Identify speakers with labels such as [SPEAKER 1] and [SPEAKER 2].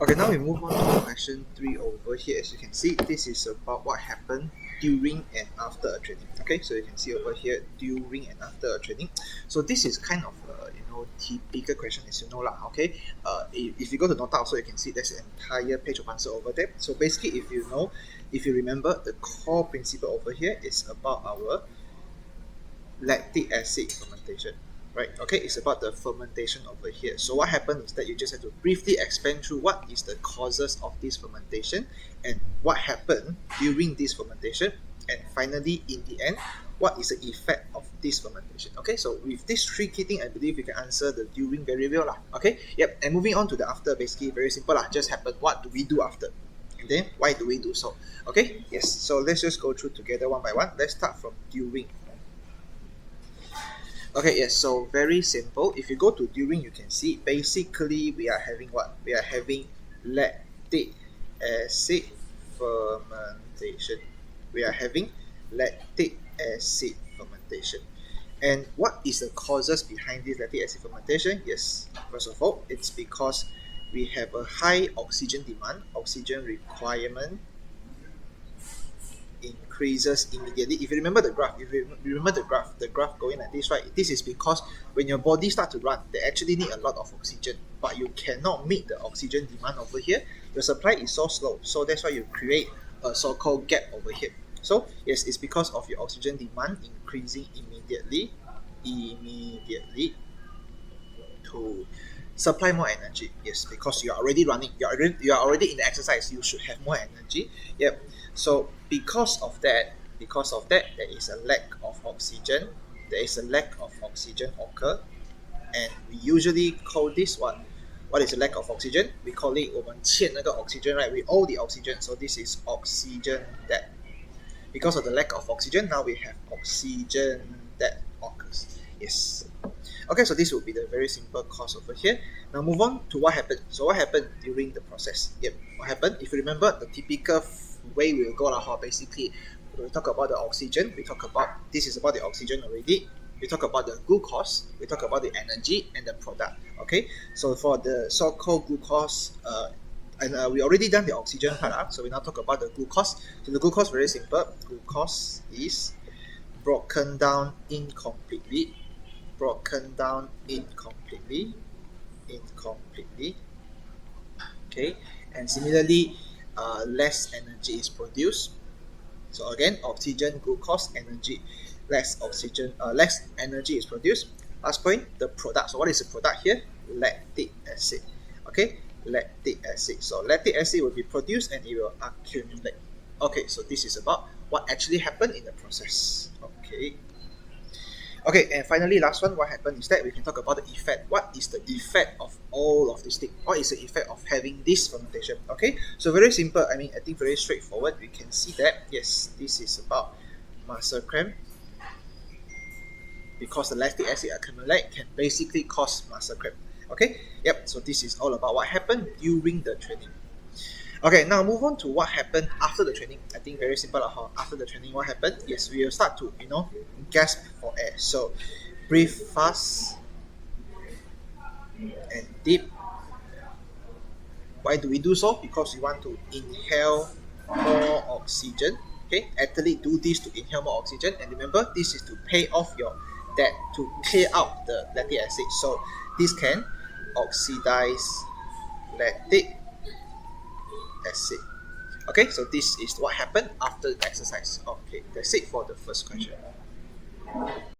[SPEAKER 1] Okay, now we move on to question 3 over here. As you can see, this is about what happened during and after a training. Okay, so you can see over here during and after a training. So this is kind of typical question, as you know lah. Okay, if you go to nota also, you can see there's an entire page of answer over there. So basically, if you remember, the core principle over here is about our lactic acid fermentation, right? Okay, it's about the fermentation over here. So what happened is that you just have to briefly expand through what is the causes of this fermentation and what happened during this fermentation, and finally in the end, what is the effect of this fermentation. Okay, so with these three key things, I believe you can answer the during very well lah. Okay, yep. And moving on to the after, basically very simple lah. Just happened. What do we do after? And then why do we do so? Okay, yes. So let's just go through together one by one. Let's start from during. Okay, yes, so very simple. If you go to during, you can see basically we are having what? We are having lactic acid fermentation. We are having lactic acid fermentation. And what is the causes behind this lactic acid fermentation? Yes, first of all, it's because we have a high oxygen demand, oxygen requirement increases immediately. If you remember the graph, if you remember the graph going like this, right? This is because when your body starts to run, they actually need a lot of oxygen, but you cannot meet the oxygen demand over here. Your supply is so slow, so that's why you create a so-called gap over here. So yes, it's because of your oxygen demand increasing immediately to supply more energy. Yes, because you are already running, you are already in the exercise, you should have more energy. Yep. So because of that, there is a lack of oxygen. There is a lack of oxygen occur, and we usually call this what? What is a lack of oxygen? We call it 我们欠那个 oxygen, right? We owe the oxygen, so this is oxygen debt. Because of the lack of oxygen, now we have oxygen that occurs. Yes. Okay, so this will be the very simple cause over here. Now move on to what happened. So what happened during the process? Yep, what happened? If you remember, the typical way we'll go lah, basically we talk about the oxygen, we talk about, this is about the oxygen already, we talk about the glucose, we talk about the energy and the product. Okay, so for the so-called glucose, we already done the oxygen part, so we now talk about the glucose. So the glucose, very simple. Glucose is broken down incompletely, okay, and similarly less energy is produced. So again, oxygen, glucose, energy, less energy is produced. Last point, the product. So what is the product here? Lactic acid. Okay, lactic acid. So lactic acid will be produced and it will accumulate. Okay, so this is about what actually happened in the process. Okay, and finally, last one, what happened is that we can talk about the effect. What is the effect of all of this thing? What is the effect of having this fermentation? Okay, so very simple. I mean, I think very straightforward. We can see that, yes, this is about muscle cramp, because the lactic acid accumulate can basically cause muscle cramp. Okay, yep, so this is all about what happened during the training. Okay, now move on to what happened after the training. I think very simple. After the training, what happened? Yes, we will start to, gasp for air. So breathe fast and deep. Why do we do so? Because we want to inhale more oxygen. Okay, athlete do this to inhale more oxygen, and remember, this is to pay off your debt, to clear out the lactic acid. So this can oxidize lactic acid. Okay, so this is what happened after the exercise. Okay, that's it for the first question.